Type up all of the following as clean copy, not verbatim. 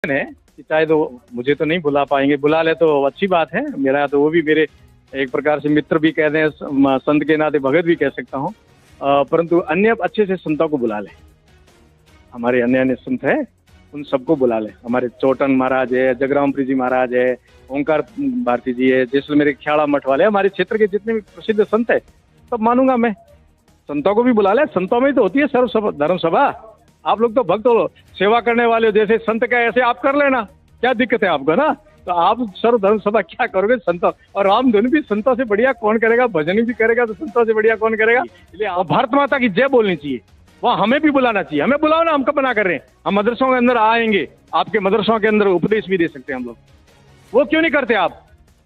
है कि चाहे तो मुझे तो नहीं बुला पाएंगे, बुला ले तो अच्छी बात है। मेरा तो वो भी मेरे एक प्रकार से मित्र भी कह दें, संत के नाते भगत भी कह सकता हूँ। परंतु अन्य अच्छे से संतों को बुला ले। हमारे अन्य अन्य संत है, उन सबको बुला ले। हमारे चौटन महाराज है, जगरामपुरी जी महाराज है, ओंकार भारती जी है, जैसलमेर खेड़ा मठ वाले, हमारे क्षेत्र के जितने भी प्रसिद्ध संत है सब मानूंगा मैं। संतों को भी बुला ले। संतों में ही तो होती है सर्व धर्म सभा। आप लोग तो भक्त हो, सेवा करने वाले हो, जैसे संत का ऐसे आप कर लेना, क्या दिक्कत है आपको ना। तो आप सर्व धर्म सभा क्या करोगे संतों, और राम धुन भी संतों से बढ़िया कौन करेगा, भजन भी करेगा तो संतों से बढ़िया कौन करेगा। इसलिए भारत माता की जय बोलनी चाहिए, वहाँ हमें भी बुलाना चाहिए। हमें बुलाओ ना, हम कब मना कर रहे हैं। हम मदरसों के अंदर आएंगे, आपके मदरसों के अंदर उपदेश भी दे सकते हैं हम लोग। वो क्यों नहीं करते आप,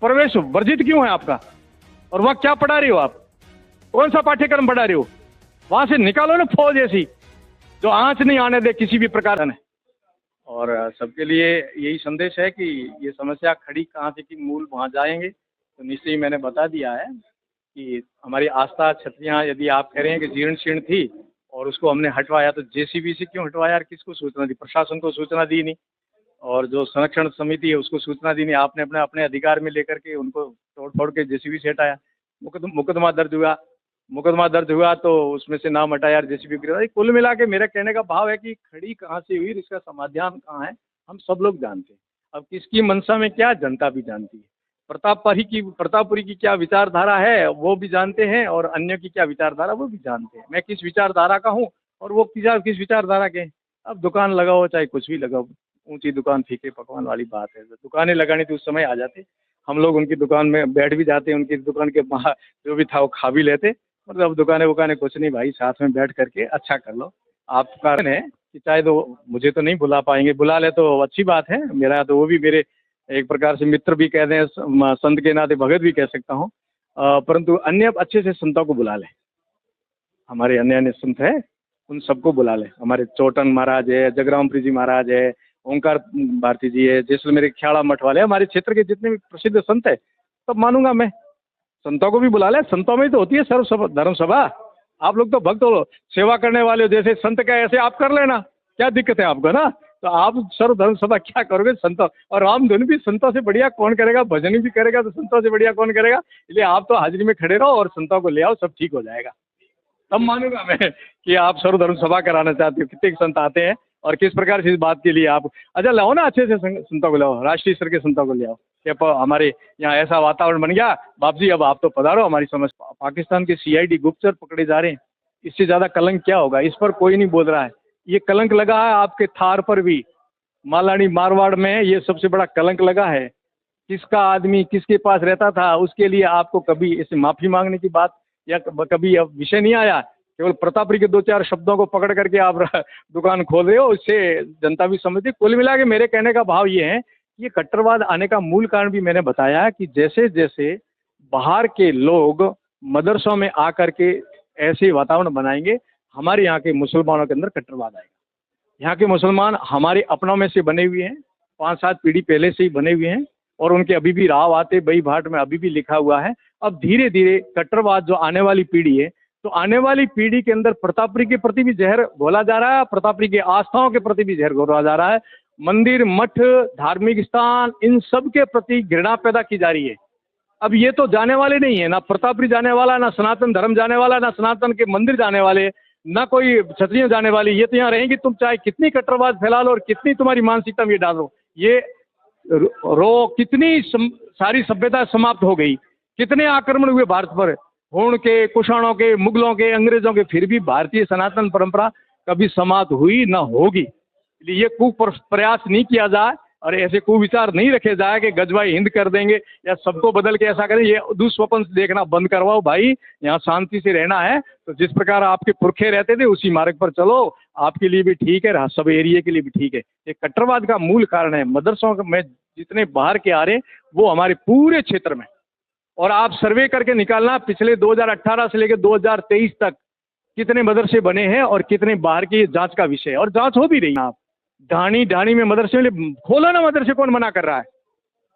प्रवेश वर्जित क्यों है आपका, और वहाँ क्या पढ़ा रहे हो आप, कौन सा पाठ्यक्रम पढ़ा रहे हो। वहां से निकालो ना फौज ऐसी जो आंच नहीं आने दे किसी भी प्रकार में। और सबके लिए यही संदेश है कि ये समस्या खड़ी कहाँ से की मूल वहाँ जाएंगे तो निश्चय ही मैंने बता दिया है कि हमारी आस्था छतरियाँ यदि आप कह रहे हैं कि जीर्ण शीर्ण थी और उसको हमने हटवाया, तो जेसीबी से क्यों हटवाया यार, किसको सूचना दी, प्रशासन को सूचना दी नहीं, और जो संरक्षण समिति है उसको सूचना दी नहीं। आपने अपने अपने अधिकार में लेकर के उनको तोड़ फोड़ के जेसीबी से हटाया। मुकदमा दर्ज हुआ तो उसमें से नाम हटाया यार, जेसीबी गिरफ्तार। कुल मिला के मेरा कहने का भाव है कि खड़ी कहाँ से हुई, इसका समाधान कहाँ है, हम सब लोग जानते हैं। अब किसकी मंशा में क्या, जनता भी जानती है। प्रतापपुरी की क्या विचारधारा है वो भी जानते हैं, और अन्य की क्या विचारधारा वो भी जानते हैं। मैं किस विचारधारा का हूँ और वो किस विचारधारा के हैं। अब दुकान लगाओ चाहे कुछ भी लगाओ, ऊंची दुकान फीके पकवान वाली बात है। दुकानें लगानी तो उस समय आ जाते, हम लोग उनकी दुकान में बैठ भी जाते, उनकी दुकान के बाहर जो भी था वो खा भी लेते। मतलब अब दुकानें कुछ नहीं भाई, साथ में बैठ करके अच्छा कर लो। आपका है कि चाहे तो मुझे तो नहीं बुला पाएंगे, बुला ले तो अच्छी बात है। मेरा तो वो भी मेरे एक प्रकार से मित्र भी कह दें, संत के नाते भगत भी कह सकता हूँ। परंतु अन्य अच्छे से संतों को बुला ले। हमारे अन्य अन्य संत है, उन सबको बुला ले। हमारे चौटन महाराज है, जगरामपुरी जी महाराज है, ओंकार भारती जी है, जैसलमेर खेड़ा मठ वाले, हमारे क्षेत्र के जितने भी प्रसिद्ध संत है सब मानूंगा मैं। संतों को भी बुला ले। संतों में ही तो होती है सर्व धर्म सभा। आप लोग तो भक्त हो, सेवा करने वाले हो, जैसे संत का ऐसे आप कर लेना, क्या दिक्कत है आपको ना। तो आप सर्व धर्म सभा क्या करोगे संतों, और राम धुन भी संतों से बढ़िया कौन करेगा, भजन भी करेगा तो संतों से बढ़िया कौन करेगा। इसलिए आप तो हाजिरी में खड़े रहो और संतों को ले आओ, सब ठीक हो जाएगा। तब मानूंगा मैं कि आप सर्वधर्म सभा कराना चाहते हो। कितने संत आते हैं और किस प्रकार से इस बात के लिए आप अच्छा लाओ ना, अच्छे से संतों को लाओ, राष्ट्रीय स्तर के संतों को ले आओ। क्या हमारे यहाँ ऐसा वातावरण बन गया बाप जी, अब आप तो पधारो हमारी समझ। पाकिस्तान के सीआईडी गुप्तचर पकड़े जा रहे हैं, इससे ज्यादा कलंक क्या होगा। इस पर कोई नहीं बोल रहा है। ये कलंक लगा है आपके थार पर भी, मालानी मारवाड़ में ये सबसे बड़ा कलंक लगा है। किसका आदमी किसके पास रहता था, उसके लिए आपको कभी इसे माफी मांगने की बात या कभी विषय नहीं आया। केवल प्रतापपुरी के 2-4 शब्दों को पकड़ करके आप दुकान खोल रहे हो, इससे जनता भी समझती। कुल मिला के मेरे कहने का भाव ये है, ये कट्टरवाद आने का मूल कारण भी मैंने बताया कि जैसे जैसे बाहर के लोग मदरसों में आकर के ऐसे वातावरण बनाएंगे, हमारे यहाँ के मुसलमानों के अंदर कट्टरवाद आएगा। यहाँ के मुसलमान हमारे अपनों में से बने हुए हैं, 5-7 पीढ़ी पहले से ही बने हुए हैं, और उनके अभी भी राव आते बई भाट में अभी भी लिखा हुआ है। अब धीरे धीरे कट्टरवाद जो आने वाली पीढ़ी है, तो आने वाली पीढ़ी के अंदर प्रतापपुरी के प्रति भी जहर घोला जा रहा है, प्रतापपुरी के आस्थाओं के प्रति भी जहर घोला जा रहा है। मंदिर मठ धार्मिक स्थान इन सब के प्रति घृणा पैदा की जा रही है। अब ये तो जाने वाले नहीं है, ना प्रतापपुरी जाने वाला, ना सनातन धर्म जाने वाला, ना सनातन के मंदिर जाने वाले, ना कोई क्षत्रिय जाने वाली। ये तो यहाँ रहेंगी, तुम चाहे कितनी कट्टरवाद फैला लो और कितनी तुम्हारी मानसिकता में ये डालो, ये कितनी सारी सभ्यता समाप्त हो गई। कितने आक्रमण हुए भारत पर, हुण के, कुषाणों के, मुगलों के, अंग्रेजों के, फिर भी भारतीय सनातन परंपरा कभी समाप्त हुई ना होगी। इसलिए ये प्रयास नहीं किया जाए और ऐसे कुविचार नहीं रखे जाए कि गजवाई हिंद कर देंगे या सबको बदल के ऐसा करें। ये दुस्वप्न देखना बंद करवाओ भाई, यहाँ शांति से रहना है तो जिस प्रकार आपके पुरखे रहते थे उसी मार्ग पर चलो, आपके लिए भी ठीक है, सब एरिया के लिए भी ठीक है। ये कट्टरवाद का मूल कारण है। मदरसों में जितने बाहर के आ रहे वो हमारे पूरे क्षेत्र में, और आप सर्वे करके निकालना पिछले 2018 से लेकर 2023 तक कितने मदरसे बने हैं और कितने बाहर की जांच का विषय है, और जांच हो भी रही है। आप ढाणी में मदरसे खोलो ना, मदरसे कौन मना कर रहा है।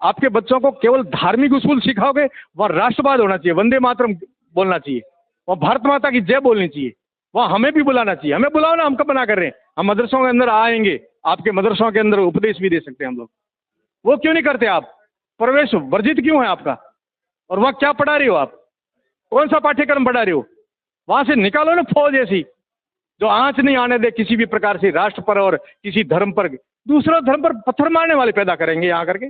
आपके बच्चों को केवल धार्मिक उसूल सिखाओगे, वह राष्ट्रवाद होना चाहिए, वंदे मातरम बोलना चाहिए, वह भारत माता की जय बोलनी चाहिए, वह हमें भी बुलाना चाहिए। हमें बुलाओ ना, हम कब मना कर रहे हैं। हम मदरसों के अंदर आएंगे, आपके मदरसों के अंदर उपदेश भी दे सकते हैं हम लोग। वो क्यों नहीं करते आप? प्रवेश वर्जित क्यों है आपका? और वहाँ क्या पढ़ा रही हो आप? कौन सा पाठ्यक्रम पढ़ा रही हो? वहां से निकालो ना फौज ऐसी जो आंच नहीं आने दे किसी भी प्रकार से राष्ट्र पर और किसी धर्म पर। दूसरा धर्म पर पत्थर मारने वाले पैदा करेंगे यहाँ करके,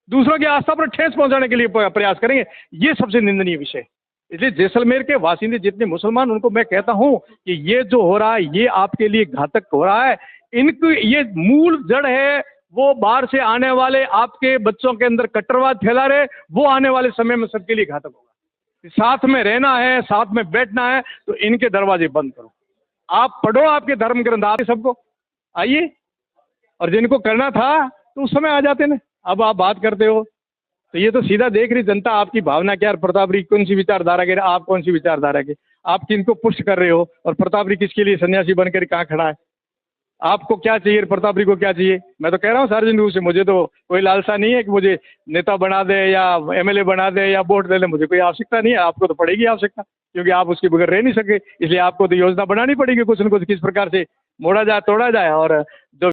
दूसरों की आस्था पर ठेस पहुंचाने के लिए प्रयास करेंगे। ये सबसे निंदनीय विषय है। इसलिए जैसलमेर के वासिंदे जितने मुसलमान, उनको मैं कहता हूं कि ये जो हो रहा है ये आपके लिए घातक हो रहा है। इनकी ये मूल जड़ है, वो बाहर से आने वाले आपके बच्चों के अंदर कट्टरवाद फैला रहे, वो आने वाले समय में सबके लिए घातक होगा। साथ में रहना है, साथ में बैठना है, तो इनके दरवाजे बंद करो। आप पढ़ो आपके धर्म ग्रंथ, आप सबको आइए, और जिनको करना था तो उस समय आ जाते ना। अब आप बात करते हो तो ये तो सीधा देख रही जनता आपकी भावना क्या है। प्रतापरी कौन सी विचारधारा के, आप कौन सी विचारधारा के, आप किनको पुष्ट कर रहे हो, और प्रतापरी किसके लिए सन्यासी बनकर कहाँ खड़ा है? आपको क्या चाहिए, प्रतापरी को क्या चाहिए? मैं तो कह रहा हूँ सार्वजनिक रूप से, मुझे तो कोई लालसा नहीं है कि मुझे नेता बना दे या एमएलए बना दे या वोट दे ले, मुझे कोई आवश्यकता नहीं है। आपको तो पड़ेगी आवश्यकता, क्योंकि आप उसके बगैर रह नहीं सके। इसलिए आपको तो योजना बनानी पड़ेगी कुछ न कुछ, किस प्रकार से मोड़ा जाए तोड़ा जाए। और जो